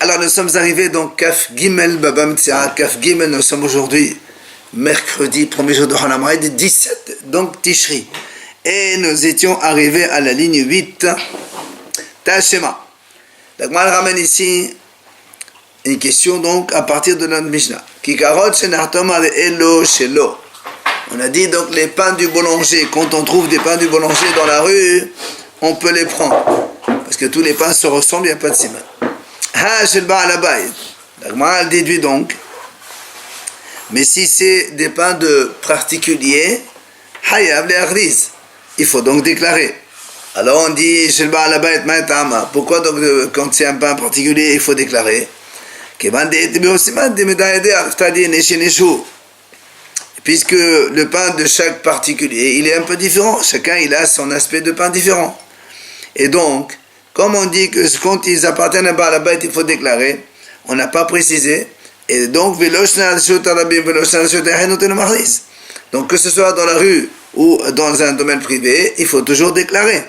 Alors nous sommes arrivés donc Kaf Gimel Baba Mitzah, Kaf Gimel, nous sommes aujourd'hui mercredi, premier jour de Hanamraïd, 17, donc Tishri. Et nous étions arrivés à la ligne 8, Tashema. Donc moi, je ramène ici une question donc à partir de notre Mishnah. On a dit donc les pains du boulanger, quand on trouve des pains du boulanger dans la rue, on peut les prendre. Parce que tous les pains se ressemblent, il n'y a pas de siman. Elle déduit donc, mais si c'est des pains de particuliers, il faut donc déclarer. Alors on dit, pourquoi donc quand c'est un pain particulier, il faut déclarer? Puisque le pain de chaque particulier, il est un peu différent. Chacun, il a son aspect de pain différent. Et donc, comme on dit que quand ils appartiennent à Baal Habayit, il faut déclarer, on n'a pas précisé. Et donc, donc que ce soit dans la rue ou dans un domaine privé, il faut toujours déclarer.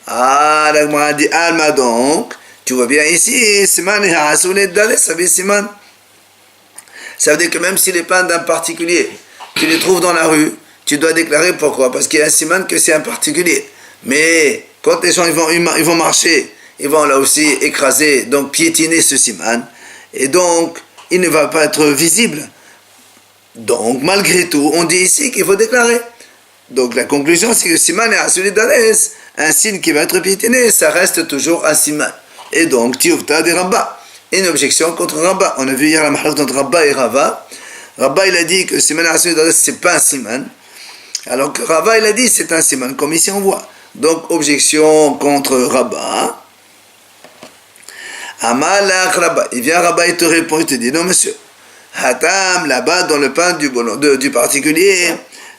Ah, la dit Alma donc, tu vois bien ici, Siman et Hasunet Dale, ça veut Siman. Ça veut dire que même si les pains d'un particulier, tu les trouves dans la rue, tu dois déclarer pourquoi? Parce qu'il y a un Siman que c'est un particulier. Mais quand les gens ils vont marcher, ils vont là aussi écraser, donc piétiner ce Siman. Et donc, il ne va pas être visible. Donc, malgré tout, on dit ici qu'il faut déclarer. Donc, la conclusion, c'est que Siman et Hasunet Dale, un signe qui va être piétiné, ça reste toujours un Siman. Et donc, Tioufta des Rabba. Une objection contre Rabba. On a vu hier la mahalak entre Rabba et Rava. Rabba, il a dit que Siman Hasunet Dales, c'est pas un Siman. Alors que Rava, il a dit c'est un Siman, comme ici on voit. Donc, objection contre Rabba. Amalak Rabba. Il vient Rabba, il te répond, il te dit, non monsieur, Hatam, là-bas, dans le pain du particulier,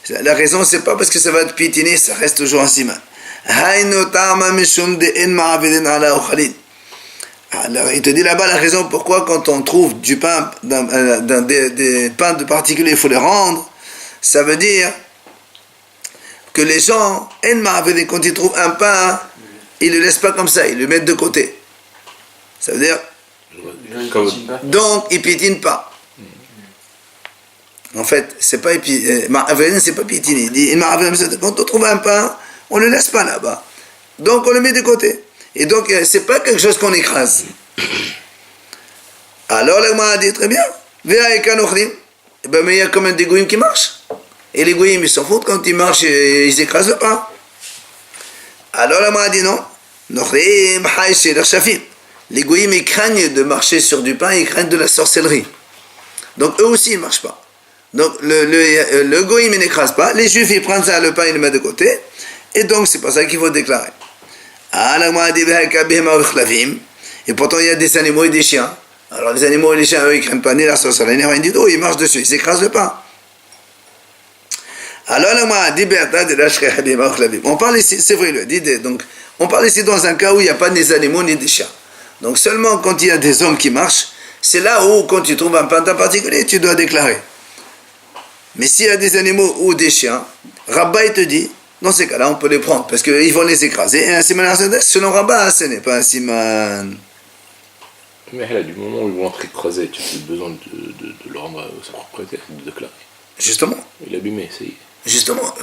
la raison, c'est pas parce que ça va être piétiné, ça reste toujours un Siman. Alors, il te dit là-bas la raison pourquoi quand on trouve du pain, des pains de particulier, il faut les rendre. Ça veut dire que les gens, quand ils trouvent un pain, ils ne le laissent pas comme ça, ils le mettent de côté. Ça veut dire, donc ils ne piétinent pas. En fait, c'est pas piétiner. Il dit, quand on trouve un pain, on ne le laisse pas là-bas. Donc on le met de côté. Et donc, c'est pas quelque chose qu'on écrase. Alors, le a dit, très bien. Mais il y a quand même des goïms qui marchent. Et les goïms, ils s'en foutent quand ils marchent, ils écrasent pas. Alors, le a dit non. Les goïms, ils craignent de marcher sur du pain, ils craignent de la sorcellerie. Donc, eux aussi, ils ne marchent pas. Donc, le goïm, il n'écrase pas. Les juifs, ils prennent ça, le pain, ils le mettent de côté. Et donc, c'est pas ça qu'il faut déclarer. Et pourtant il y a des animaux et des chiens. Alors les animaux et les chiens, eux, ils ne craignent pas ni la sorcellerie, ni rien du tout, ils marchent dessus, ils s'écrasent le pain. Alors on parle ici, c'est vrai, donc on parle ici dans un cas où il n'y a pas des animaux ni des chiens. Donc seulement quand il y a des hommes qui marchent, c'est là où quand tu trouves un pain particulier, tu dois déclarer. Mais s'il y a des animaux ou des chiens, Rabba il te dit, dans ces cas-là, on peut les prendre, parce qu'ils vont les écraser. Et un siman selon Rabba, ce n'est pas un siman. Mais là, du moment où ils vont être écrasés, tu as besoin de le rendre à sa propriété, de déclarer. Justement. Il est abîmé, c'est... Justement.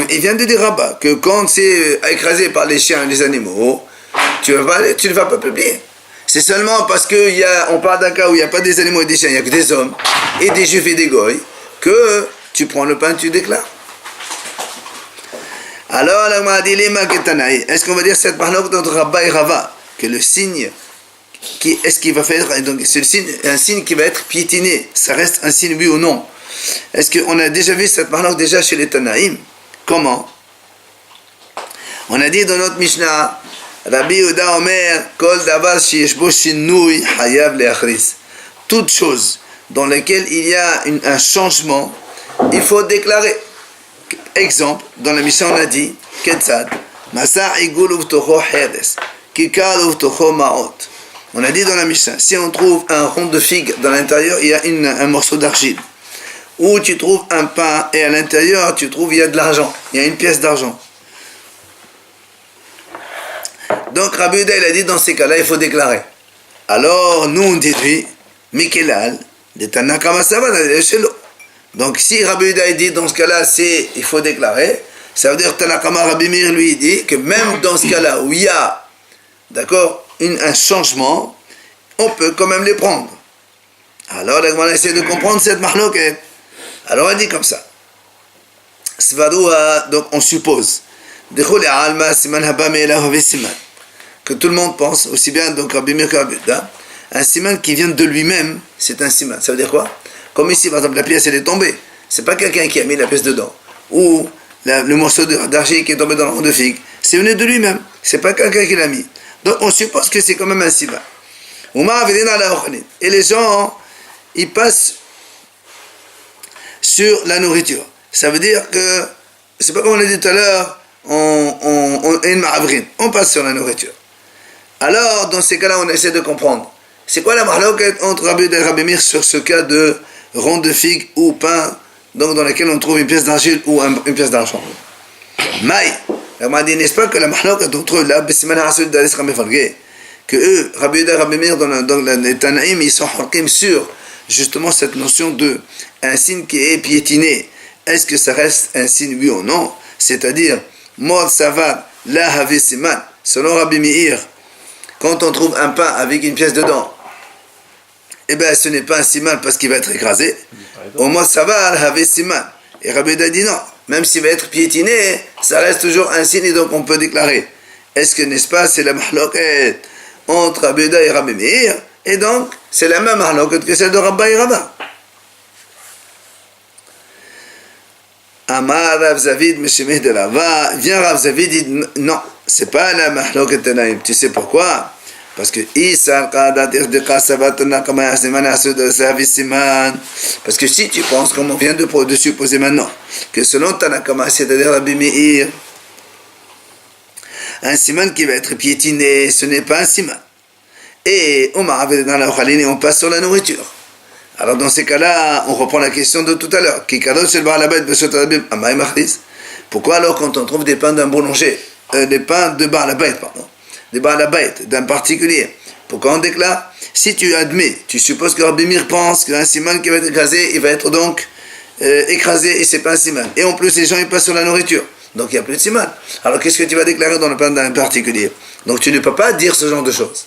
Il vient de dire Rabba que quand c'est écrasé par les chiens et les animaux, tu ne vas pas publier. C'est seulement parce qu'on parle d'un cas où il n'y a pas des animaux et des chiens, il n'y a que des hommes, et des juifs et des goïs, que tu prends le pain, tu déclares. Alors, est-ce qu'on va dire cette parole entre Rabba et Rava, que le signe, est-ce qu'il va faire, donc c'est un signe qui va être piétiné, ça reste un signe oui ou non? Est-ce qu'on a déjà vu cette parole déjà chez les Tanaïm? Comment? On a dit dans notre Mishnah, Rabbi Yehuda Omer, Kol davar sheyesh bo shinui hayav leachris. Toute chose dans laquelle il y a un changement, il faut déclarer. Exemple, dans la mission on a dit, Ketzad, Masa igul uvtocho herdes, Kikal uvtocho maot. On a dit dans la mission, si on trouve un rond de figue, dans l'intérieur il y a un morceau d'argile. Ou tu trouves un pain et à l'intérieur il y a de l'argent, il y a une pièce d'argent. Donc Rabbi Yehuda il a dit dans ces cas-là il faut déclarer. Alors, nous, on déduit, Mikelal, de Tanakama Saba, donc, si Rabbi Yehuda dit, dans ce cas-là, il faut déclarer, ça veut dire que Tanakama Rabbi Meir lui dit que même dans ce cas-là où il y a, d'accord, un changement, on peut quand même les prendre. Alors, on va essayer de comprendre cette mahloket. Alors, on dit comme ça. Donc, on suppose que tout le monde pense, aussi bien donc Rabbi Meir que Rabbi Yehuda, un siman qui vient de lui-même, c'est un siman. Ça veut dire quoi? Comme ici, par exemple, la pièce, elle est tombée. C'est pas quelqu'un qui a mis la pièce dedans. Ou le morceau d'argile qui est tombé dans le rond de figue. C'est venu de lui-même. C'est pas quelqu'un qui l'a mis. Donc, on suppose que c'est quand même un siman. Et les gens, ils passent sur la nourriture. Ça veut dire que, c'est pas comme on a dit tout à l'heure, on passe sur la nourriture. Alors, dans ces cas-là, on essaie de comprendre. C'est quoi la mahloket entre Rabbi Yehuda et Rabbi Meir sur ce cas de rond de figue ou pain, donc dans lequel on trouve une pièce d'argile ou une pièce d'argent? Maï, on m'a dit, n'est-ce pas que la mahloket entre eux, là, que eux, Rabbi Yehuda et Rabbi Meir, dans les Tanaïm, ils sont harkim sur justement cette notion de un signe qui est piétiné. Est-ce que ça reste un signe, oui ou non? C'est-à-dire, Mod Savad, la Havi Siman, selon Rabbi Meir, quand on trouve un pain avec une pièce dedans, eh bien, ce n'est pas un siman parce qu'il va être écrasé. Au Mod Savad, Havi Siman. Et Rabbi Yehuda dit non, même s'il va être piétiné, ça reste toujours un signe et donc on peut déclarer. Est-ce que, n'est-ce pas, c'est la mahloket entre Rabbi Yehuda et Rabbi Meir, et donc, c'est la même mahloket que celle de Rabba et Rabba. Amar Rav Zavid Meshemeh de Rava, vient Rav Zavid dit non, c'est pas la mahloket Tanaïm. Tu sais pourquoi? Parce que parce que si tu penses, comme on vient de supposer maintenant, que selon Tanakama, c'est-à-dire Rabbi Meir, un siman qui va être piétiné, ce n'est pas un siman. Et on passe sur la nourriture. Alors dans ces cas-là, on reprend la question de tout à l'heure. Pourquoi alors quand on trouve des pains d'un boulanger, des pains de Baal Habayit, pardon, des Baal Habayit d'un particulier, pourquoi on déclare? Si tu admets, tu supposes que Rabbi Meir pense qu'un siman qui va être écrasé, il va être donc écrasé et c'est pas un siman. Et en plus les gens ils passent sur la nourriture. Donc il n'y a plus de siman. Alors qu'est-ce que tu vas déclarer dans le pain d'un particulier? Donc tu ne peux pas dire ce genre de choses.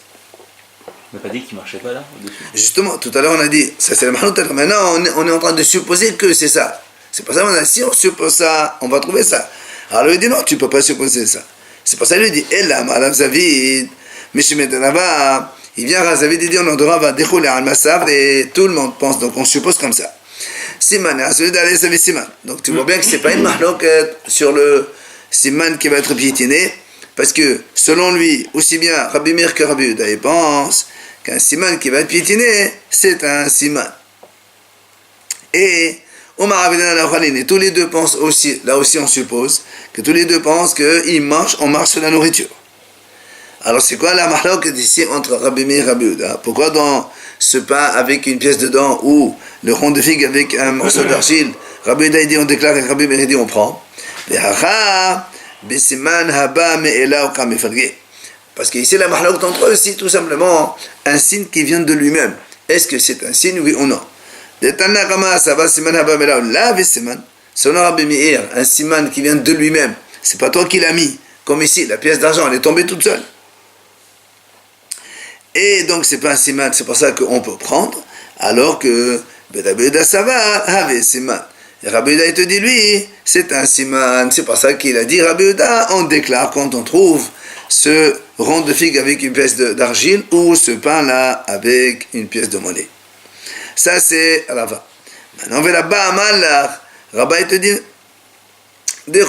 On n'a pas dit qu'il ne marchait pas là au-dessus. Justement, tout à l'heure on a dit, ça c'est la mahloket. Maintenant on est en train de supposer que c'est ça. C'est pour ça qu'on a dit, si on suppose ça, on va trouver ça. Alors il dit non, tu ne peux pas supposer ça. C'est pour ça qu'il dit, Ella, Rav Zavid, Meshemeh de Rava, il vient Rav Zavid et dit, on aura va dérouler al Massav et tout le monde pense, donc on suppose comme ça. Siman, celui d'aller ça siman. Donc tu vois bien que c'est pas une mahloket sur le siman qui va être piétiné, parce que selon lui, aussi bien Rabbi Meir que Rabbi Yehuda, il pense qu'un siman qui va être piétiné, c'est un siman. Et Omar Avedana Lachalin, et tous les deux pensent aussi, là aussi on suppose, que tous les deux pensent on marche sur la nourriture. Alors c'est quoi la mahloket ici entre Rabbi Meir et Rabbi Yehuda? Pourquoi dans ce pain avec une pièce dedans ou le rond de figue avec un morceau d'argile, Rabbi Yehuda dit on déclare et Rabbi Meir dit on prend? Parce qu'ici la mahloket entre eux, c'est tout simplement un signe qui vient de lui-même. Est-ce que c'est un signe, oui ou non? Selon Rabbi Meir, un siman qui vient de lui-même, c'est pas toi qui l'as mis, comme ici, la pièce d'argent, elle est tombée toute seule. Et donc c'est pas un siman, c'est pour ça qu'on peut prendre, alors que Rabbi Yehuda ça va, avait siman. Et Rabbi Yehuda il te dit lui, c'est un siman, c'est pour ça qu'il a dit Rabbi Yehuda, on déclare quand on trouve ce rond de figue avec une pièce d'argile ou ce pain-là avec une pièce de monnaie. Ça c'est Rava. Maintenant on va là-bas à Malach. Rabba il te dit parce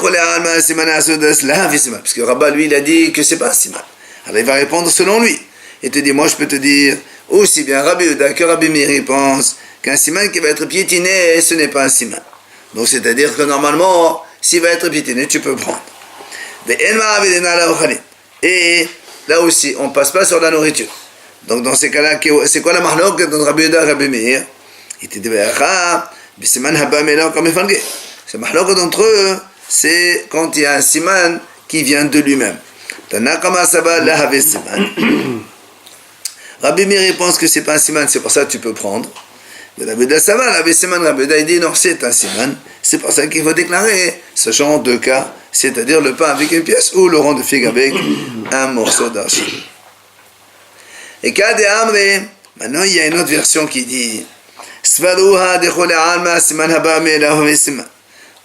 que Rabba lui il a dit que c'est pas un siman. Alors il va répondre selon lui. Il te dit moi je peux te dire aussi bien Rabbi Yehuda que Rabbi Meir pense qu'un siman qui va être piétiné ce n'est pas un siman. Donc c'est à dire que normalement s'il va être piétiné tu peux prendre. Et là aussi on passe pas sur la nourriture. Donc dans ces cas-là, c'est quoi la mahloket entre Rabbi Yehuda et Rabbi Meir? Il te dit, c'est mahloket entre eux, c'est quand il y a un siman qui vient de lui-même. Rabbi Rabbi Meir pense que c'est pas un siman, c'est pour ça que tu peux prendre. Mais Rabbi Yehuda ça va, Rabbi Siman, Rabbi Yehuda il dit non, c'est un siman, c'est pour ça qu'il faut déclarer, sachant deux cas, c'est-à-dire le pain avec une pièce ou le rond de figue avec un morceau d'argile. Et Kade Amre, maintenant il y a une autre version qui dit Svaruha dechole alma siman haba me'elahu siman.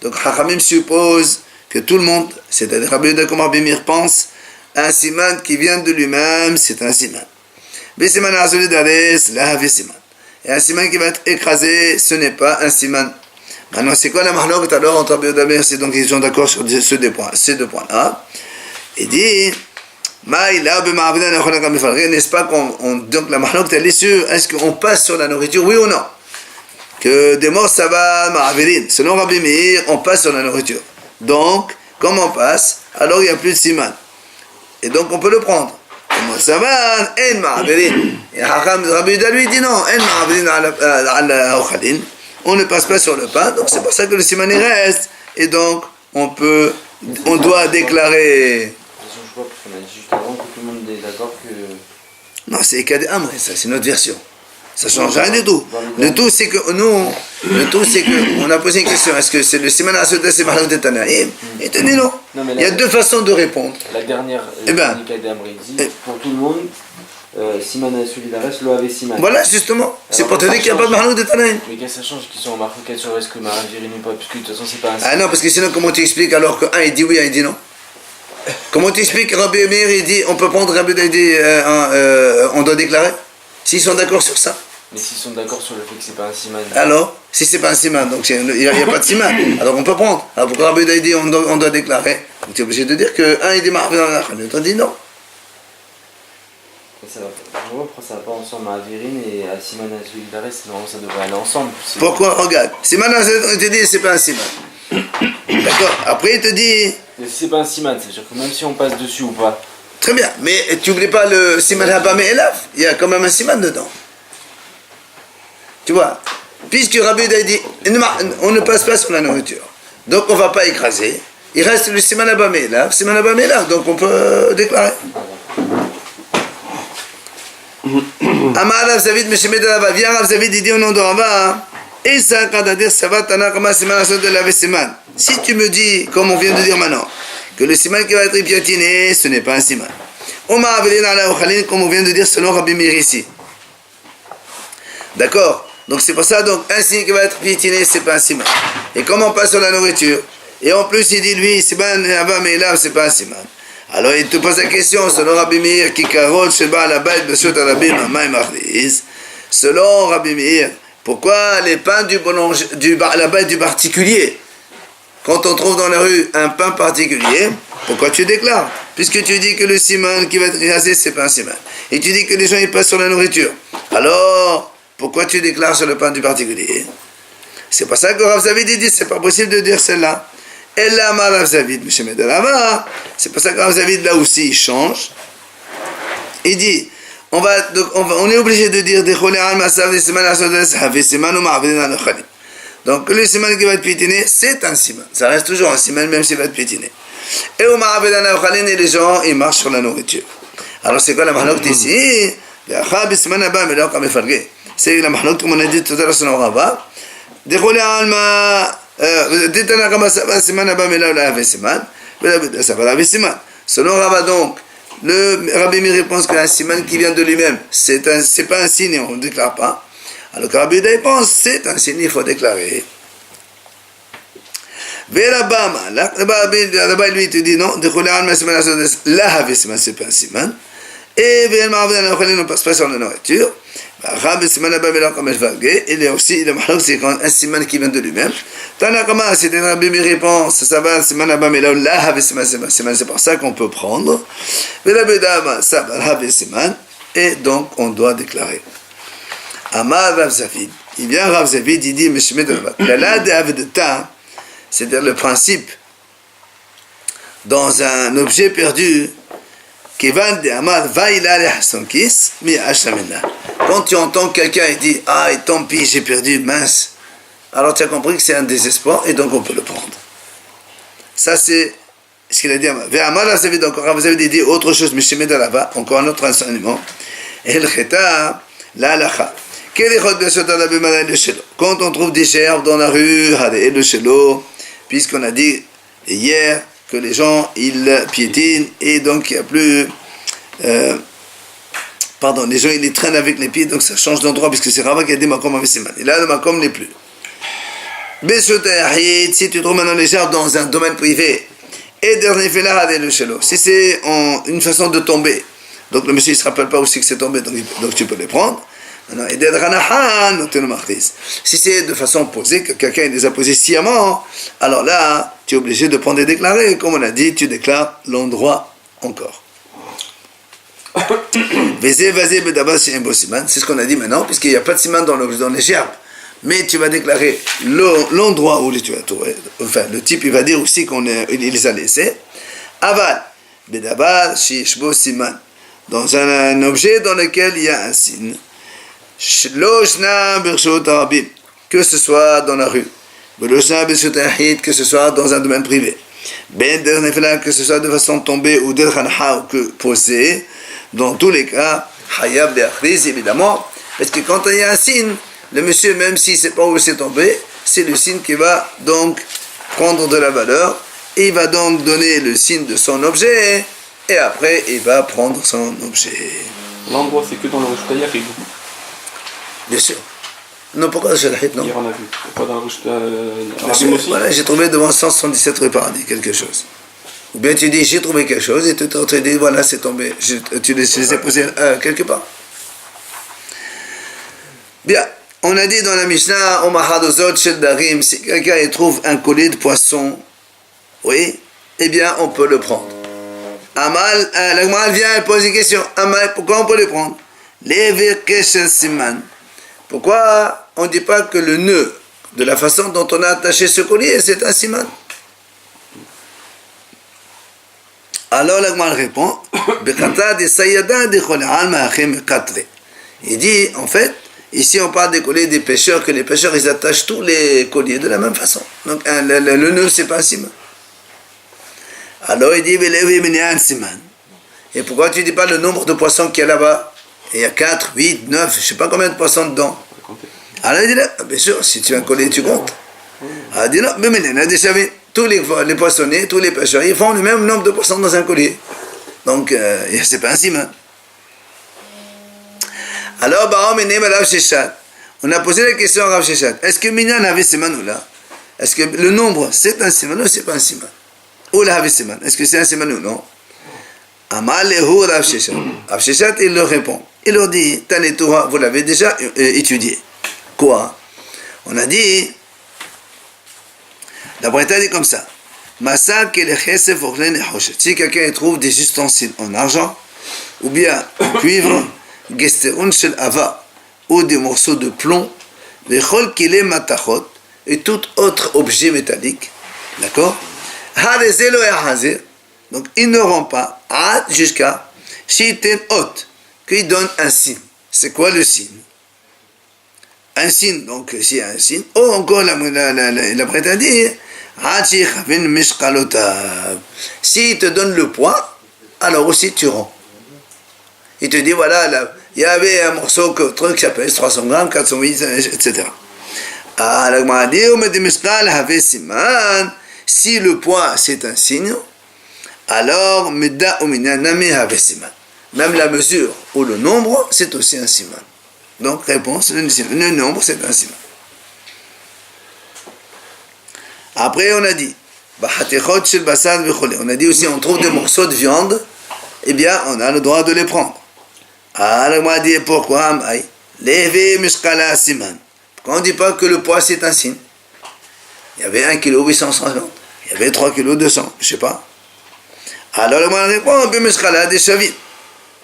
Donc Chachamim suppose que tout le monde, c'est-à-dire Rabbi Yehuda comme Rabbi Meir pense, un siman qui vient de lui-même, c'est un siman. Besiman azuli dares lahavi siman. Et un siman qui va être écrasé, ce n'est pas un siman. Maintenant, c'est quoi la mahlok alors entre Rabbi Yehuda et Meir? C'est donc ils sont d'accord sur ces deux points-là. Il dit n'est-ce pas donc la mahlok elle est sûre, est-ce qu'on passe sur la nourriture, oui ou non? Que des morts ça va ma'avirin. Selon Rabbi Meir, on passe sur la nourriture. Donc, comme on passe, alors il n'y a plus de siman. Et donc on peut le prendre. Ça va, en ma'avirin. Et Rabbi Yehuda lui dit non, en ma'avirin ala ochalin. On ne passe pas sur le pain, donc c'est pour ça que le siman il reste. Et donc on doit déclarer. Je vois, parce qu'on a dit juste avant que tout le monde est d'accord que... Non, c'est Ekad Amre, ça, c'est notre version. Ça change rien du tout. Le tout, c'est que on a posé une question, est-ce que c'est le Siman HaSeudah, c'est Mahlok de Tanaïm? Et tu dis non. Il y a deux façons de répondre. La dernière, Ekad Amre dit, pour tout le monde, Siman HaSeudah, lo avait Siman. Voilà, justement. C'est pour te dire qu'il n'y a pas de Mahlok de Tanaïm. Mais qu'est-ce que ça change qu'ils sont en marqué sur est-ce que Ma'avirin ou pas? Parce que de toute façon, c'est pas un... Ah non, parce que sinon, comment tu expliques alors qu'un il dit oui, un il dit non? Comment tu expliques que Rabbi Meir il dit on peut prendre Rabbi Yehuda dit on doit déclarer? S'ils sont d'accord sur ça. Mais s'ils sont d'accord sur le fait que c'est pas un siman. Alors, si c'est pas un siman, donc il n'y a pas de siman, alors on peut prendre. Alors pourquoi Rabbi Yehuda dit on doit déclarer? Tu es obligé de dire qu'un il dit Ma'avirin dans la Khan, l'autre dit non. Je vois pourquoi ça va pas ensemble à Ma'avirin et à Siman HaSeudah, normalement ça devrait aller ensemble. Pourquoi? Regarde, Siman HaSeudah, il te dit c'est pas un siman. D'accord? Après il te dit. Mais si c'est pas un siman, c'est-à-dire que même si on passe dessus ou pas. Très bien, mais tu n'oublies pas le siman haba me'elav, il y a quand même un siman dedans. Tu vois? Puisque Rabbi Yehuda dit on ne passe pas sur la nourriture, donc on ne va pas écraser. Il reste le siman haba me'elav, donc on peut déclarer. Amar Rav Zavid Meshemet Rava, viens Rav Zavid, il dit au nom de Rava, et ça, quand à dire ça va, Tana Kama Siman HaSeudah la Siman. Si tu me dis, comme on vient de dire maintenant, que le siman qui va être piétiné, ce n'est pas un siman. On m'a appelé dans la ochalin, comme on vient de dire selon Rabbi Meir ici. D'accord? Donc c'est pour ça, donc un siman qui va être piétiné, c'est pas un siman. Et comme on passe sur la nourriture, et en plus il dit lui, siman haba me'elav, c'est pas un siman. Alors il te pose la question, selon Rabbi Meir, qui karot sheba la bête de shot arabim ma'im achriz. Selon Rabbi Meir, pourquoi les pains la bête du particulier? Quand on trouve dans la rue un pain particulier, pourquoi tu déclares? Puisque tu dis que le siman qui va être rasé, c'est pas un siman. Et tu dis que les gens ils passent sur la nourriture. Alors, pourquoi tu déclares sur le pain du particulier? C'est pour ça que Rav Zavid dit, c'est pas possible de dire celle-là. Et là, Rav Zavid, c'est pour ça que Rav Zavid là aussi il change. Il dit, on est obligé de dire donc le siman qui va être piétiné, c'est un siman. Ça reste toujours un siman, même s'il va être piétiné. Et au ma'avirin ala ochalin, et les gens, ils marchent sur la nourriture. Alors c'est quoi la mahlok ici? C'est la mahlok, comme on a dit tout à l'heure sur le Rava. Dechole alma, ditana kama siman haba me'elav la siman, ça va la siman. Selon Rava donc, le Rabbi Meir pense qu'un siman qui vient de lui-même, c'est pas un signe, on ne déclare pas. Alors que Rabbi Yehuda pense, c'est un signe, il faut déclarer. Là-bas, lui, il te dit non, c'est pas un siman. Et on ne passe pas sur la nourriture. Il est aussi, c'est quand un siman qui vient de lui-même. Tanakama, c'est un Rabbi Meir pense, ça va, c'est pour ça qu'on peut prendre. Et donc, on doit déclarer. Amar Rav Zavid, il vient Rav Zavid, il dit, c'est-à-dire le principe dans un objet perdu, quand tu entends quelqu'un et dit ah tant pis j'ai perdu, mince, alors tu as compris que c'est un désespoir et donc on peut le prendre. Ça c'est ce qu'il a dit. Amar Rav Zavid, encore Rav Zavid dit autre chose, mais chez Medalava, encore un autre enseignement. El Kheta, la halacha. Quand on trouve des gerbes dans la rue, puisqu'on a dit hier que les gens ils piétinent et donc il n'y a plus. Les gens ils les traînent avec les pieds, donc ça change d'endroit puisque c'est Rava qui a dit Makom Avesiman. Et là le Makom n'est plus. Si tu trouves maintenant les gerbes dans un domaine privé, si c'est une façon de tomber, donc le monsieur il ne se rappelle pas aussi que c'est tombé, donc tu peux les prendre. Si c'est de façon posée, que quelqu'un les a posés sciemment, alors là, tu es obligé de prendre et déclarer. Comme on a dit, tu déclares l'endroit encore. C'est ce qu'on a dit maintenant, puisqu'il n'y a pas de siman dans les gerbes. Mais tu vas déclarer l'endroit où tu vas trouver. Enfin, le type, il va dire aussi qu'il les a laissés. Aval, bedabar, shishbo siman. Dans un objet dans lequel il y a un signe. Que ce soit dans la rue, que ce soit dans un domaine privé, que ce soit de façon tombée ou que posée, dans tous les cas, hayab de évidemment, parce que quand il y a un signe, le monsieur, même s'il ne sait pas où c'est tombé, c'est le signe qui va donc prendre de la valeur, il va donc donner le signe de son objet, et après il va prendre son objet. L'endroit, c'est que dans le Rosh Yahid. Bien sûr. Non, pourquoi le Shalahit, non? Hier on a vu. Pas dans le Rosh aussi. Voilà, j'ai trouvé devant 177 rue Paradis quelque chose. Ou bien tu dis j'ai trouvé quelque chose et tu te dis voilà c'est tombé. Tu les ai posés quelque part. Bien, on a dit dans la Mishnah, Omahadozot Shel Darim, si quelqu'un trouve un collier de poisson, oui, eh bien on peut le prendre. Amal, l'Agmal vient et pose une question. Amal, pourquoi on peut le prendre? Lever Keshen Siman. Pourquoi on ne dit pas que le nœud, de la façon dont on a attaché ce collier, c'est un siman? Alors l'Agmal répond, il dit, en fait, ici on parle des colliers des pêcheurs, que les pêcheurs ils attachent tous les colliers de la même façon. Donc le nœud c'est pas un siman. Alors il dit, et pourquoi tu ne dis pas le nombre de poissons qu'il y a là-bas? Il y a 4, 8, 9, je ne sais pas combien de poissons dedans. Alors il dit là, bien sûr, si tu as un collier, tu comptes. Alors il dit non, mais il a déjà vu, tous les poissonniers, tous les pêcheurs, ils font le même nombre de poissons dans un collier. Donc, c'est pas un siman. Alors, on a posé la question à Rav Sheshat. Est-ce que Minyan avait siman ou là? Est-ce que le nombre, c'est un siman ou c'est pas un siman? Ou là avait siman? Est-ce que c'est un siman ou non? Amalehu Rav Sheshat. Rav Sheshat, il leur répond. Il leur dit, Tanetura, vous l'avez déjà étudié. Quoi? On a dit, la Bretagne dit comme ça. Si quelqu'un trouve des ustensiles en argent, ou bien en cuivre, ou des morceaux de plomb, et tout autre objet métallique, d'accord? Donc ils n'auront pas jusqu'à qu'il donne un signe. C'est quoi le signe? Un signe, donc s'il y a un signe, ou encore la prêtre dit, s'il te donne le poids, alors aussi tu rends. Il te dit, voilà, là, il y avait un morceau qui s'appelle 300 grammes, 408, etc. Si le poids c'est un signe, alors même la mesure ou le nombre, c'est aussi un siman. Donc, réponse, le nombre, c'est un siman. Après, on a dit, on a dit aussi, on trouve des morceaux de viande, eh bien, on a le droit de les prendre. Alors, on a dit, pourquoi? Pourquoi on ne dit pas que le poids, c'est un signe? Il y avait 1 kg 850, il y avait 3 kg 200, je ne sais pas. Alors, on a dit, des chavites.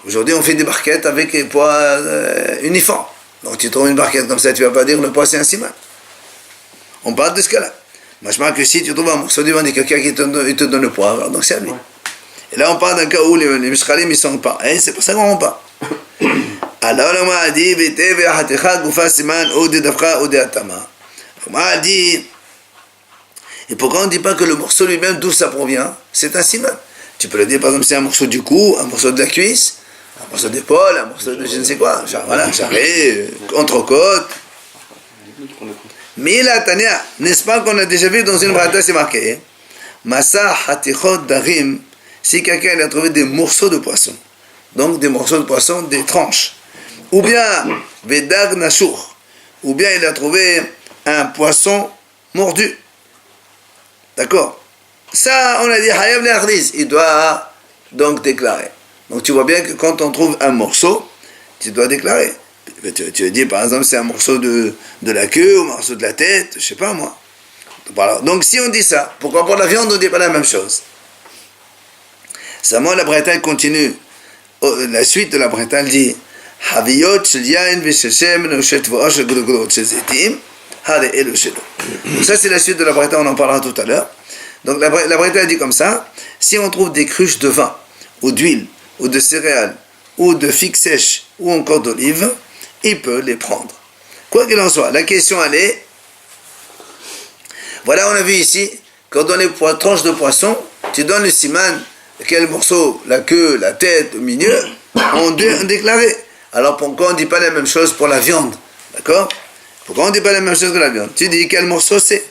Aujourd'hui, on fait des barquettes avec des poids uniformes. Donc, tu trouves une barquette comme ça, tu ne vas pas dire le poids, c'est un siman. On parle de ce cas-là. Moi, je pense que si tu trouves un morceau de viande et quelqu'un qui te donne le poids, alors donc c'est à lui. Ouais. Et là, on parle d'un cas où les mishkalim, ils ne sont pas. Et c'est pour ça qu'on ne parle. Alors, on m'a dit, on m'a dit, et pourquoi on ne dit pas que le morceau lui-même, d'où ça provient, c'est un siman? Tu peux le dire, par exemple, c'est un morceau du cou, un morceau de la cuisse, Un morceau d'épaule, un morceau de je ne sais quoi. Genre, voilà, charré, entrecôte. Mais la Tania, n'est-ce pas qu'on a déjà vu dans une braïta, c'est marqué Masa hatichot darim, si quelqu'un a trouvé des morceaux de poisson. Donc des morceaux de poisson, des tranches. Ou bien, vedag nashur. Ou bien il a trouvé un poisson mordu. D'accord? Ça, on a dit hayab le'achdiz. Il doit donc déclarer. Donc tu vois bien que quand on trouve un morceau, tu dois déclarer. Tu dis par exemple c'est un morceau de la queue ou un morceau de la tête, je sais pas moi. Voilà. Donc si on dit ça, pourquoi pour la viande on ne dit pas la même chose? Seulement la Bretagne continue. La suite de la Bretagne dit Haviyot shel yain v'shel shemen u'shel tvoah shel gudugudot shel zeitim hare elu shelo. Donc ça c'est la suite de la Bretagne, on en parlera tout à l'heure. Donc la Bretagne dit comme ça, si on trouve des cruches de vin, ou d'huile, ou de céréales, ou de figues sèches, ou encore d'olives, il peut les prendre. Quoi qu'il en soit, la question elle est, voilà on a vu ici, quand on les tranches de poisson, tu donnes le siman, quel morceau, la queue, la tête, au milieu, on déclaré. Alors pourquoi on ne dit pas la même chose pour la viande? D'accord? Pourquoi on ne dit pas la même chose que la viande? Tu dis quel morceau c'est?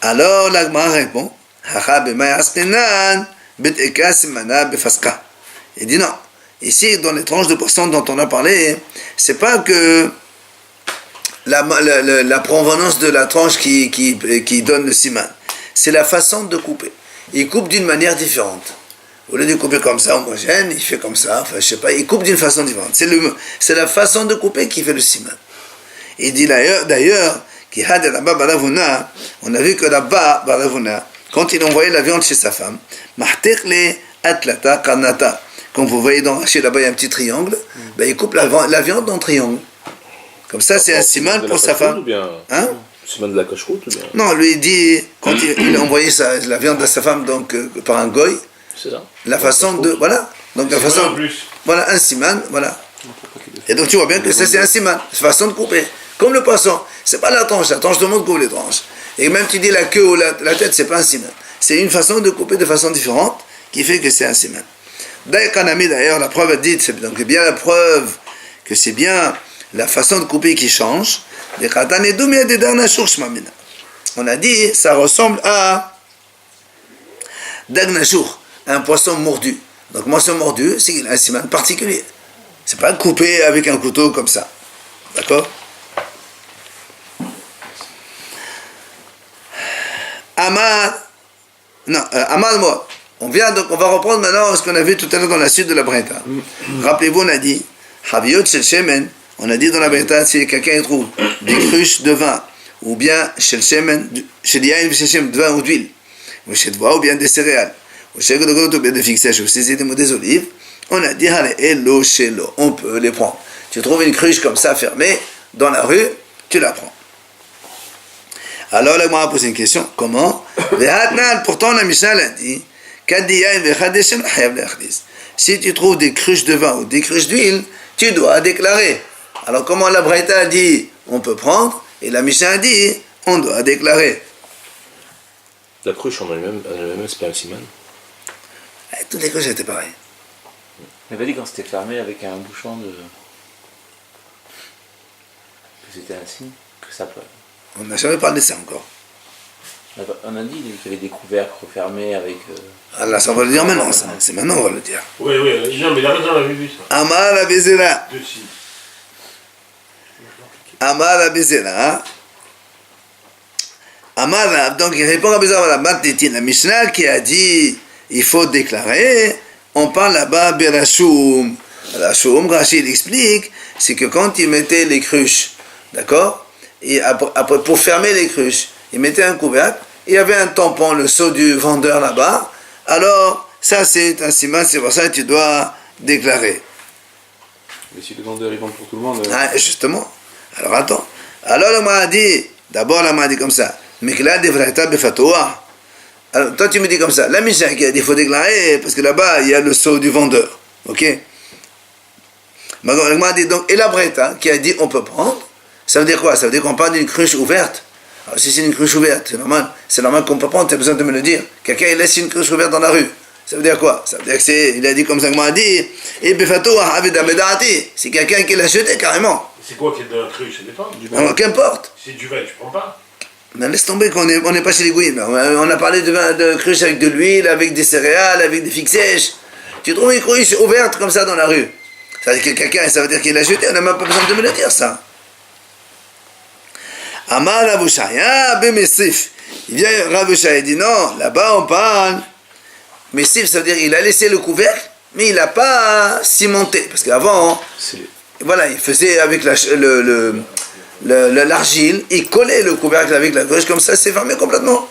Alors la Gemara répond, il dit non. Ici, dans les tranches de poisson dont on a parlé, c'est pas que la provenance de la tranche qui donne le siman. C'est la façon de couper. Il coupe d'une manière différente. Au lieu de couper comme ça, homogène, il fait comme ça, enfin je sais pas, il coupe d'une façon différente. C'est la façon de couper qui fait le siman. Il dit d'ailleurs, on a vu que là-bas, quand il envoyait la viande chez sa femme, quand vous voyez chez là-bas il y a un petit triangle, il coupe la viande en triangle. Comme ça, c'est un siman pour sa femme. Hein? Siman de la cache-route ou bien? Non, lui il dit, quand il a envoyé la viande à sa femme donc, par un goy, c'est ça. La façon de. Voilà. Donc la façon. Voilà, un siman, voilà. Et donc tu vois bien que ça c'est un siman, c'est façon de couper. Comme le poisson, c'est pas la tranche tout le monde coupe les tranches. Et même tu dis la queue ou la tête, c'est pas un siman. C'est une façon de couper de façon différente qui fait que c'est un siman. D'ailleurs, la preuve dit, c'est donc bien la preuve que c'est bien la façon de couper qui change. On a dit, ça ressemble à Dagnashur, un poisson mordu. Donc, poisson mordu, c'est un siman particulier. C'est pas coupé avec un couteau comme ça. D'accord? Amal, on va reprendre maintenant ce qu'on a vu tout à l'heure dans la suite de la Breta. Rappelez-vous, on a dit, Haviyot shel shemen, on a dit dans la Breta, si quelqu'un trouve des cruches de vin, ou bien shel shemen, shel yain shel shemen, de vin ou d'huile, ou shel tvoah, ou bien des céréales, ou shel gudugudot, ou bien des figues sèches, ou des olives, on a dit, elo shelo, on peut les prendre. Tu trouves une cruche comme ça fermée, dans la rue, tu la prends. Alors là, moi, on a posé une question. Comment? Pourtant, la Mishnah l'a dit. Si tu trouves des cruches de vin ou des cruches d'huile, tu dois déclarer. Alors, comment la Braïta a dit on peut prendre, et la Mishnah a dit on doit déclarer. La cruche en elle-même, c'est pas un siman. Toutes les cruches étaient pareilles. On avait dit quand c'était fermé avec un bouchon de. Que c'était un signe, que ça peut. On n'a jamais parlé de ça encore. On a dit qu'il y avait des couvercles refermés avec. Ah là, ça on va le dire maintenant, ça. C'est maintenant on va le dire. Oui, non, mais il a raison, on avait vu ça. Amar la Bézéla. Dessus. Amar la Bézéla. Amar, donc il répond à Bézéla, la Mishnah qui a dit il faut déclarer, on parle là-bas Berashoum. Rashoum, Rachid explique, c'est que quand il mettait les cruches, d'accord? Et après, pour fermer les cruches, il mettait un couvercle, il y avait un tampon, le seau du vendeur là-bas, alors ça c'est un siman, c'est pour ça que tu dois déclarer. Mais si le vendeur il vend pour tout le monde. Ah, justement. Alors attends. Alors la m'a dit, d'abord la m'a dit comme ça, mais que là, des vraies befatoa. Alors toi tu me dis comme ça, la Mishnah qui a dit il faut déclarer, parce que là-bas il y a le seau du vendeur. Ok? Elle m'a dit donc, et la Breta qui a dit on peut prendre. Ça veut dire quoi? Ça veut dire qu'on parle d'une cruche ouverte. Alors si c'est une cruche ouverte, c'est normal qu'on peut prendre, tu as besoin de me le dire. Quelqu'un il laisse une cruche ouverte dans la rue. Ça veut dire quoi? Ça veut dire que c'est, il a dit comme ça que m'a dit, et befato habida bedati. C'est quelqu'un qui l'a jeté carrément. C'est quoi qui est dans la cru? Ça dépend. Alors, qu'importe. C'est du vin, tu prends pas. Mais laisse tomber qu'on n'est pas chez les Gouyim. On a parlé de vin de cruche avec de l'huile, avec des céréales, avec des figues sèches. Tu trouves une cruche ouverte comme ça dans la rue? Ça veut dire que quelqu'un, ça veut dire qu'il l'a jeté, on n'a même pas besoin de me le dire ça. Amar Rav Shaya b'mesif. Il vient Rav Shaya, il dit non, là-bas on parle. Mesif, ça veut dire il a laissé le couvercle, mais il n'a pas cimenté. Parce qu'avant, voilà, il faisait avec l'argile, il collait le couvercle avec la gauche, comme ça c'est fermé complètement.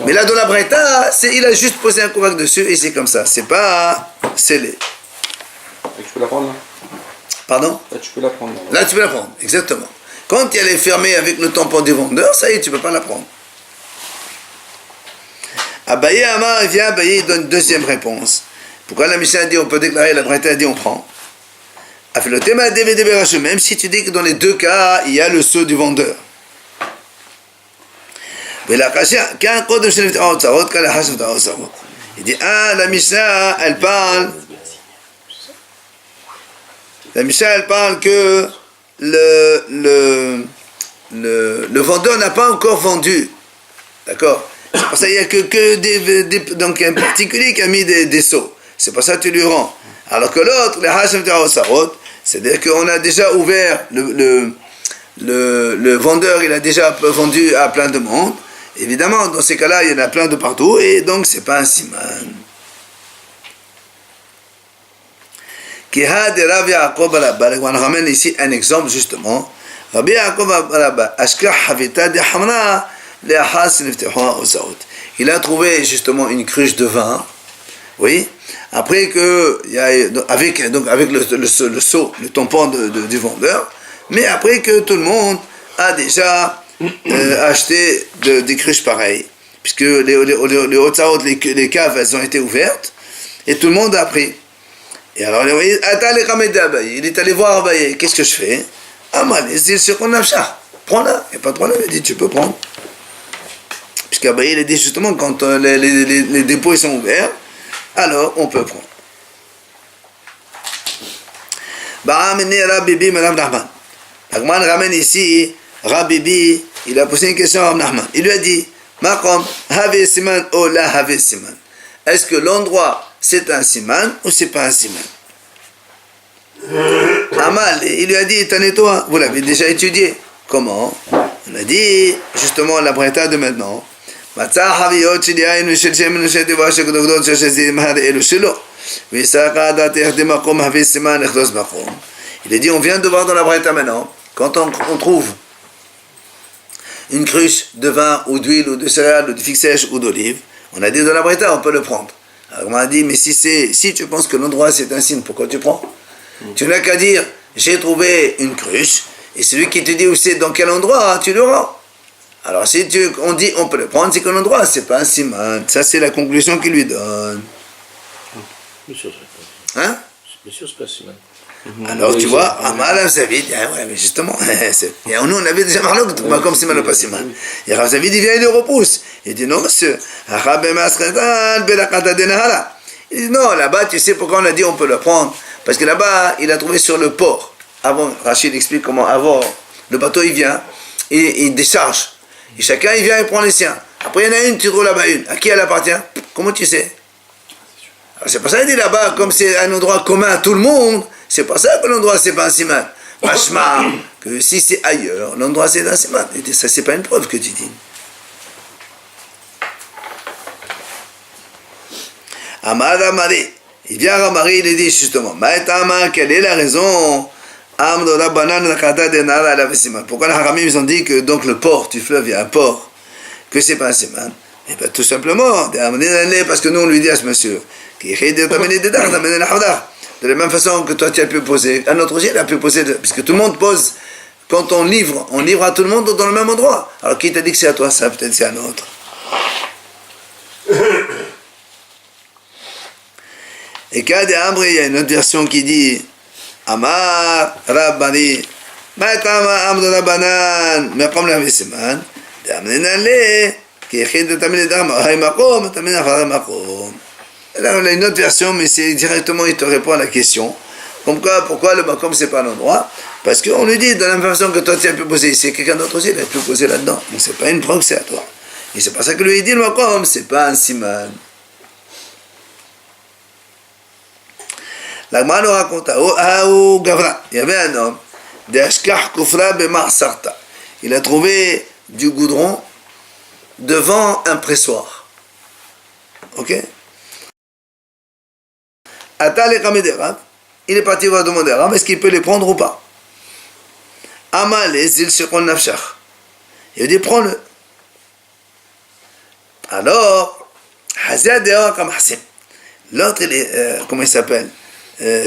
Mais là dans la Breta, il a juste posé un couvercle dessus et c'est comme ça, c'est pas scellé. Tu peux la prendre là? Pardon? Là tu peux la prendre. Là tu peux la prendre, exactement. Quand elle est fermée avec le tampon du vendeur, ça y est, tu ne peux pas la prendre. Abaye Amar vient, Abaye donne une deuxième réponse. Pourquoi la Mishnah dit on peut déclarer, la Breta dit on prend. Même si tu dis que dans les deux cas, il y a le sceau du vendeur. Il dit, la Mishnah, elle parle. La Mishnah, elle parle que le vendeur n'a pas encore vendu. D'accord? C'est pour ça qu'il n'y a que donc un particulier qui a mis des sceaux. C'est pour ça que tu lui rends. Alors que l'autre, les Hashem Sarot, c'est-à-dire qu'on a déjà ouvert, le vendeur, il a déjà vendu à plein de monde. Évidemment, dans ces cas-là, il y en a plein de partout, et donc c'est pas un siman. On ramène ici un exemple justement. Rabbi Yaakov Barabba, Ashkah Havita de Hamra, il a trouvé justement une cruche de vin, oui, après que, avec le seau, le tampon du vendeur, mais après que tout le monde a déjà acheté des cruches pareilles, puisque les caves, elles ont été ouvertes, et tout le monde a pris. Et alors, il est allé voir Abaye, qu'est-ce que je fais? Ah, mal, il dit, c'est qu'on a ça, prends-la, il n'y a pas de problème, il dit, tu peux prendre. Puisqu'Abaye, il a dit justement, quand les dépôts ils sont ouverts, alors on peut prendre. Rabibi, Madame Nahman. Agman ramène ici, Rabibi, il a posé une question à Mme Nahman. Il lui a dit, Makom, Have Siman, ou la Have Siman. Est-ce que l'endroit c'est un siman ou c'est pas un siman? Amal, il lui a dit, tenez-toi, vous l'avez déjà étudié. Comment? On a dit, justement, la Breta de maintenant. Il a dit, on vient de voir dans la Breta maintenant, quand on trouve une cruche de vin ou d'huile ou de céréales ou de figues sèches ou d'olives, on a dit dans la Breta, on peut le prendre. Alors on m'a dit, mais si tu penses que l'endroit c'est un signe, pourquoi tu prends? Tu n'as qu'à dire, j'ai trouvé une cruche, et celui qui te dit où c'est, dans quel endroit, tu le rends. Alors si on dit, on peut le prendre, c'est que l'endroit, c'est pas un siman. Ça, c'est la conclusion qu'il lui donne. Bien sûr, c'est pas. Hein? Bien sûr, c'est pas siman. Alors tu vois, Amal Zavid, ouais, mais justement, et nous on avait déjà parlé comme siman ou pas siman. Et Rav Zavid, il vient, il le repousse. Il dit, non monsieur, il dit, non, là-bas, tu sais pourquoi on a dit on peut le prendre? Parce que là-bas, il a trouvé sur le port. Avant, Rachid explique comment, avant, le bateau, il vient, et il décharge. Et chacun, il vient et prend les siens. Après, il y en a une, tu trouves là-bas une. À qui elle appartient? Comment tu sais? Alors, c'est pour ça qu'il dit là-bas, comme c'est un endroit commun à tout le monde, c'est pour ça que l'endroit, c'est pas un siman. Machma, que si c'est ailleurs, l'endroit, c'est un siman. Et ça, c'est pas une preuve que tu dis. Amar Ramari, il vient à Ramari, il dit justement, Maïtama, quelle est la raison? Pourquoi les Haramim ils ont dit que donc le port du fleuve, il y a un port, que c'est pas un siman? Et bien tout simplement, parce que nous on lui dit à ce monsieur, de la même façon que toi tu as pu poser, un autre aussi il a pu poser, puisque tout le monde pose, quand on livre à tout le monde dans le même endroit. Alors qui t'a dit que c'est à toi ça? Peut-être c'est à un autre. Et quand il y a une autre version qui dit Amar Rabbani Maïtama Amd Rabbanan Meqom la Visiman Damnen Ale qui écrit de Tamil Dharma Hay Makom Tamil Afar Makom. Là, on a une autre version, mais c'est directement, il te répond à la question. Comme quoi, pourquoi le makom, c'est pas l'endroit? Parce qu'on lui dit, de la même façon que toi, tu as pu poser ici, quelqu'un d'autre aussi, il a pu poser là-dedans. Donc, c'est pas une preuve, c'est à toi. Et c'est pour ça que lui dit, le makom, c'est pas un siman. La Gemara nous raconte, Gavra, il y avait un homme, il a trouvé du goudron devant un pressoir. Ok? Il est parti voir demander à Rav, est-ce qu'il peut les prendre ou pas? Il dit, prends-le. Alors, l'autre, comment il s'appelle?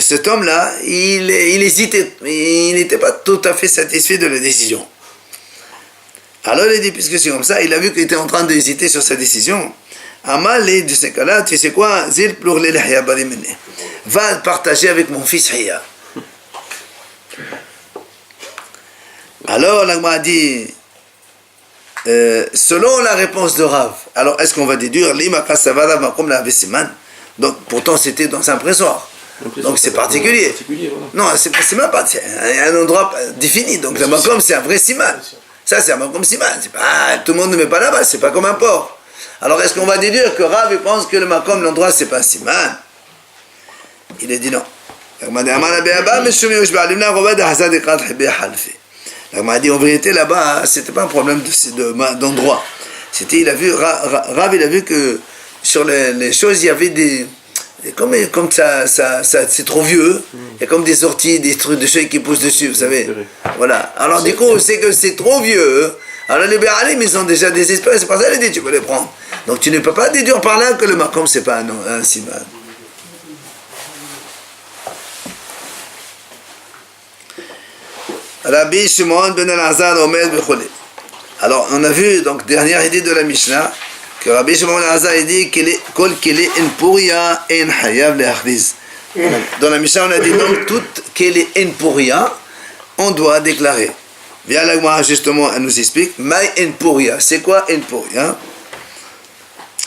Cet homme-là, il hésitait, il n'était pas tout à fait satisfait de la décision. Alors il dit, puisque c'est comme ça, il a vu qu'il était en train d'hésiter sur sa décision. Amal, de ce cas-là, tu sais quoi? Va partager avec mon fils Hiya. Alors, l'Agma a dit, selon la réponse de Rav, alors est-ce qu'on va déduire donc, pourtant, c'était dans un pressoir. Donc, c'est particulier. Voilà. Non, c'est même pas. C'est un endroit défini. Donc, le makom, c'est un vrai siman. Ça, c'est un makom siman. Tout le monde ne met pas là-bas. C'est pas comme un port. Alors, est-ce qu'on va déduire que Rav pense que le makom, l'endroit, c'est pas un siman? Il a dit non. Il m'a dit en vérité là-bas, c'était pas un problème d'endroit. C'était, il a vu, Rav, il a vu que sur les choses, il y avait des. Comme ça c'est trop vieux, il y a comme des orties, des trucs de choses qui poussent dessus, vous savez. Voilà. Alors du coup, c'est que c'est trop vieux. Alors les Béalim, ils ont déjà des espèces, c'est pour ça qu'il dit tu peux les prendre. Donc tu ne peux pas déduire par là que le makom c'est pas un siman. Rabbi Shimon ben al-Azar Omer Bechole. Alors on a vu, donc dernière idée de la Mishnah, que Rabbi Shimon ben al-Azar dit qu'il est kol kele en puria en hayav le'achriz. Dans la Mishnah on a dit donc toute kele en puria, on doit déclarer. Viens la Gemara justement, elle nous explique. Mai en puria, c'est quoi en puria?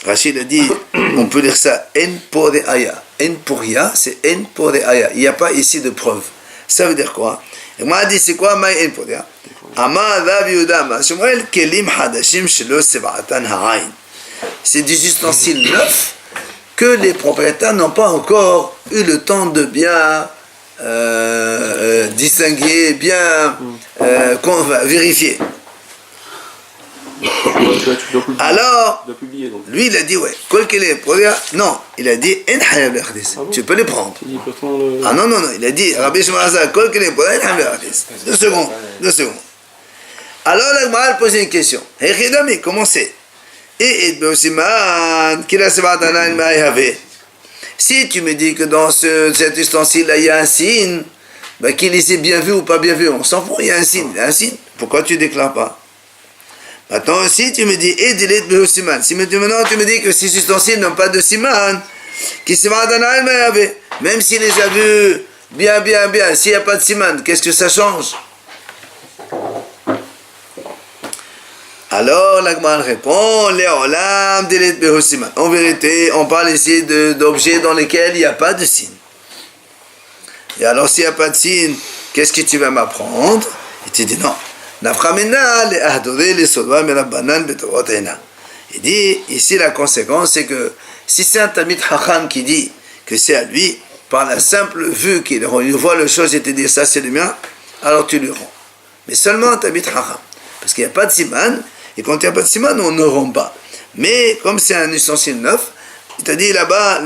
Rachid a dit, on peut lire ça en poreaya. En puria, c'est en poreaya. Il n'y a pas ici de preuve. Ça veut dire quoi? Il m'a dit, c'est quoi Maï en poria? C'est des ustensiles neufs que les propriétaires n'ont pas encore eu le temps de bien distinguer, bien vérifier. Alors, lui il a dit ouais, non, il a dit tu peux les prendre. Ah non, il a dit Rabbi Shimon deux secondes. Alors la Gemara pose une question. Comment c'est? Si tu me dis que dans cet ustensile-là il y a un signe, ben, qu'il les ait bien vu ou pas bien vu, on s'en fout, il y a un signe, Pourquoi tu ne déclares pas? Maintenant, si tu me dis, si maintenant tu me dis que ces ustensiles n'ont pas de siman, même s'il les a vus bien, s'il n'y a pas de siman, qu'est-ce que ça change? Alors, la Gemara répond, en vérité, on parle ici d'objets dans lesquels il n'y a pas de signe. Et alors, s'il n'y a pas de signe, qu'est-ce que tu vas m'apprendre? Il te dit non. Il dit, ici la conséquence, c'est que si c'est un Talmid Chacham qui dit que c'est à lui, par la simple vue qu'il voit le chose et te dit ça c'est le mien, alors tu lui rends. Mais seulement un Talmid Chacham. Parce qu'il n'y a pas de siman, et quand il n'y a pas de siman, on ne rend pas. Mais comme c'est un ustensile neuf, il t'a dit là-bas,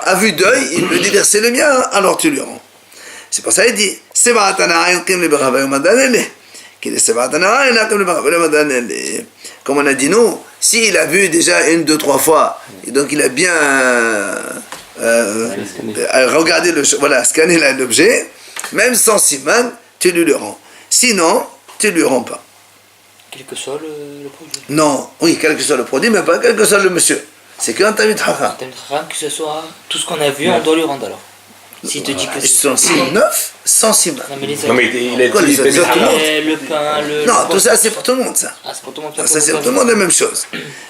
à vue d'œil, il peut dire c'est le mien, alors tu lui rends. C'est pour ça qu'il dit, comme on a dit nous, s'il a vu déjà 1, 2, 3 fois, et donc il a bien regardé scanné l'objet, même sans siman, tu lui le rends. Sinon, tu lui rends pas. Quel que soit le produit. Non, oui, quel que soit le produit, mais pas quel que soit le monsieur. C'est qu'un Talmid Chacham. Que ce soit tout ce qu'on a vu, on doit lui rendre alors. Si te dit que c'est... Ustensiles neufs, sans siman. Non, mais les Non, autres. mais il a Quoi, dit les autres, tout le monde. Le pain, le... Non, tout ça c'est pour tout le monde ça. Ah, c'est pour tout le monde. Ah, ça c'est pour tout le monde la même chose.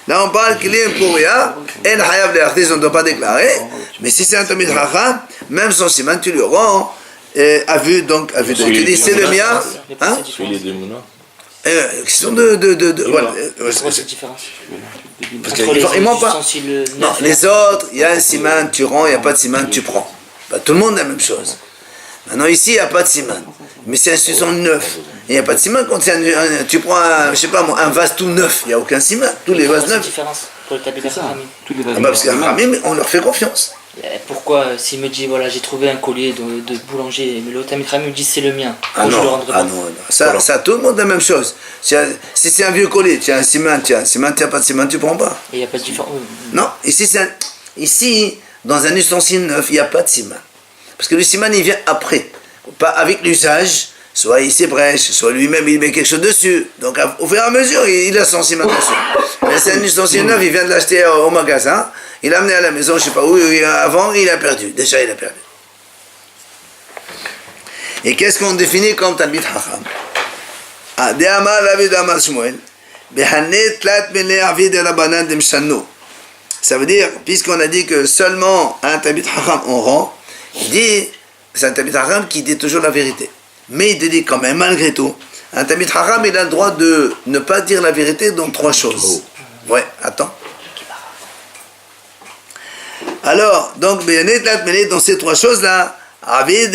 Là on parle qu'il est un pourria, et le hayav l'artiste on ne doit pas déclarer, mais si c'est un Talmid Chacham, même son siman tu le rends à vue donc à vue de. Tu dis c'est le mien, hein? Celui des Mouna. Question voilà. C'est quoi cette différence? Parce qu'ils m'ont pas. Non, les autres, il y a un siman, tu rends, il n'y a pas de siman, tu prends. Bah, tout le monde a la même chose. Maintenant ici, il n'y a pas de siman. Mais c'est un suçon neuf. Il n'y a pas de siman quand tu prends je sais pas moi, un vase tout neuf, il n'y a aucun siman. Tous les vases C'est la neufs. différence pour le Talmid Chachamim. Ah bah parce que Hamim, on leur fait confiance. Pourquoi, s'il me dit, voilà, j'ai trouvé un collier de boulanger, mais le Talmid Chachamim me dit c'est le mien, Ah je le non, rendrai ah pas. non, non. Ça, tout le monde a la même chose. Si c'est un vieux collier, tu as un siman, tu n'as pas de siman, tu prends pas. Et il n'y a pas de différence. Non, ici, dans un ustensile neuf, il n'y a pas de siman. Parce que le siman, il vient après. Pas avec l'usage, soit il s'ébrèche, soit lui-même, il met quelque chose dessus. Donc, au fur et à mesure, il a son siman dessus. Mais c'est un ustensile neuf, il vient de l'acheter au magasin, il l'a amené à la maison, je ne sais pas où, avant, il a perdu. Déjà, il a perdu. Et qu'est-ce qu'on définit comme Talmid Chacham? Ça veut dire, puisqu'on a dit que seulement un Talmid Chacham on rend, il dit, c'est un Talmid Chacham qui dit toujours la vérité. Mais il te dit quand même, malgré tout, un Talmid Chacham, il a le droit de ne pas dire la vérité dans trois choses. Ouais, attends. Alors, donc, dans ces trois choses-là, les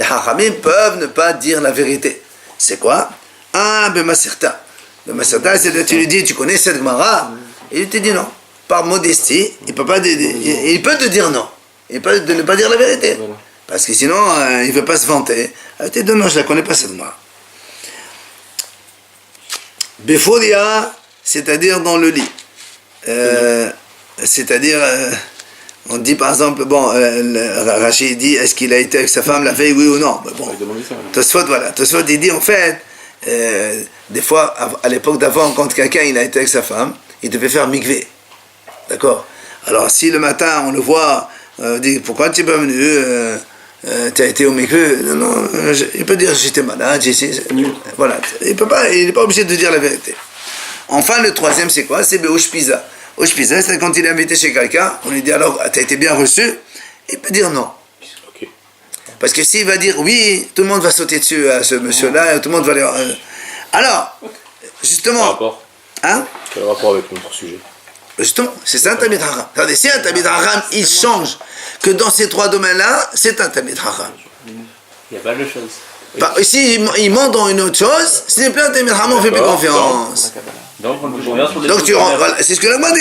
Chachamim peuvent ne pas dire la vérité. C'est quoi? Un Bemaserta. Bemaserta, c'est-à-dire tu lui dis, tu connais cette Gemara? Et il te dit non. Par modestie, il peut te dire non. Il peut de ne pas dire la vérité. Voilà. Parce que sinon, il ne veut pas se vanter. Il te dit non, je ne la connais pas cette Gemara. Beforia, c'est-à-dire dans le lit. C'est-à-dire, on dit par exemple, bon, Rachid dit, est-ce qu'il a été avec sa femme la veille, oui ou non? Mais bon, Tosfot, voilà. Tosfot, il dit, en fait, des fois, à l'époque d'avant, quand quelqu'un il a été avec sa femme, il devait faire mikvé. D'accord? Alors, si le matin, on le voit, on dit, pourquoi tu n'es pas venu? Tu as été au mikvé? Non, il peut dire, j'étais malade, voilà. Il n'est pas obligé de dire la vérité. Enfin, le troisième, c'est quoi? C'est Be'osh Pisa. Oshpiza, c'est quand il est invité chez quelqu'un, on lui dit alors, tu as été bien reçu? Il peut dire non. Okay. Parce que s'il va dire oui, tout le monde va sauter dessus à ce monsieur-là, tout le monde va aller. Alors, justement. Quel rapport? Hein? Quel rapport avec notre sujet? Justement, c'est ça un Talmid Chacham. Regardez, si un Talmid Chacham, il change que dans ces trois domaines-là, c'est un Talmid Chacham. Il n'y a pas de chose. Bah, si il ment dans une autre chose, ce n'est plus un Talmid Chacham, on ne fait plus confiance. Donc on revient sur les donc tu rends, voilà, c'est ce que la demandé.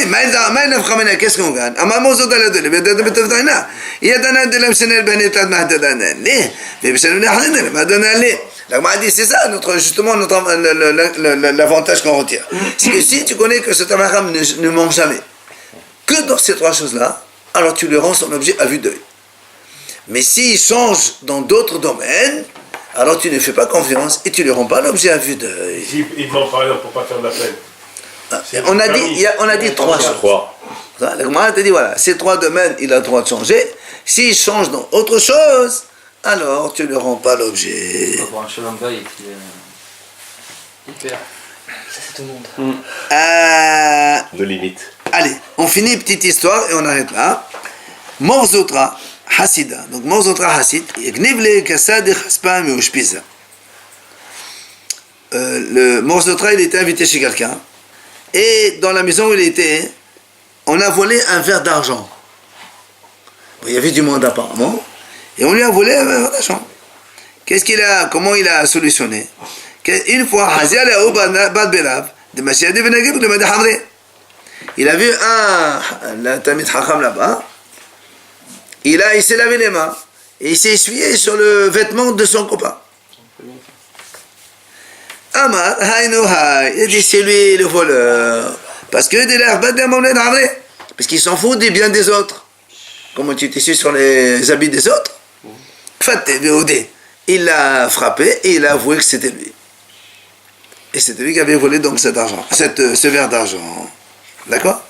Qu'est-ce qu'on gagne? La Gemara dit c'est ça justement l'avantage qu'on retire. C'est que si tu connais que ce Tamacham ne ment jamais, que dans ces trois choses-là, alors tu lui rends son objet à vue d'œil. Mais s'il change dans d'autres domaines, alors tu ne fais pas confiance et tu ne lui rends pas l'objet à vue d'œil. Il ment par exemple pour ne pas faire d'appel. On a dit trois choses. La Gemara te dit voilà, ces trois domaines, il a le droit de changer. S'il change dans autre chose, alors tu ne rends pas l'objet. On va voir un chemin de veille qui hyper. Ça c'est tout le monde. De limite. Allez, on finit petite histoire et on arrête là. Morzotra Hasida. Donc Morzotra Hasid. Le Morzotra, il était invité chez quelqu'un. Et dans la maison où il était, on a volé un verre d'argent. Bon, il y avait du monde apparemment. Et on lui a volé un verre d'argent. Comment il a solutionné? Une fois, il a vu un Talmid Chacham là-bas. Il s'est lavé les mains. Et il s'est essuyé sur le vêtement de son copain. Amar, il a dit c'est lui le voleur. Parce que parce qu'il s'en fout des biens des autres. Comment tu t'essuies sur les habits des autres? Il l'a frappé et il a avoué que c'était lui. Et c'était lui qui avait volé donc cet argent, ce verre d'argent. D'accord?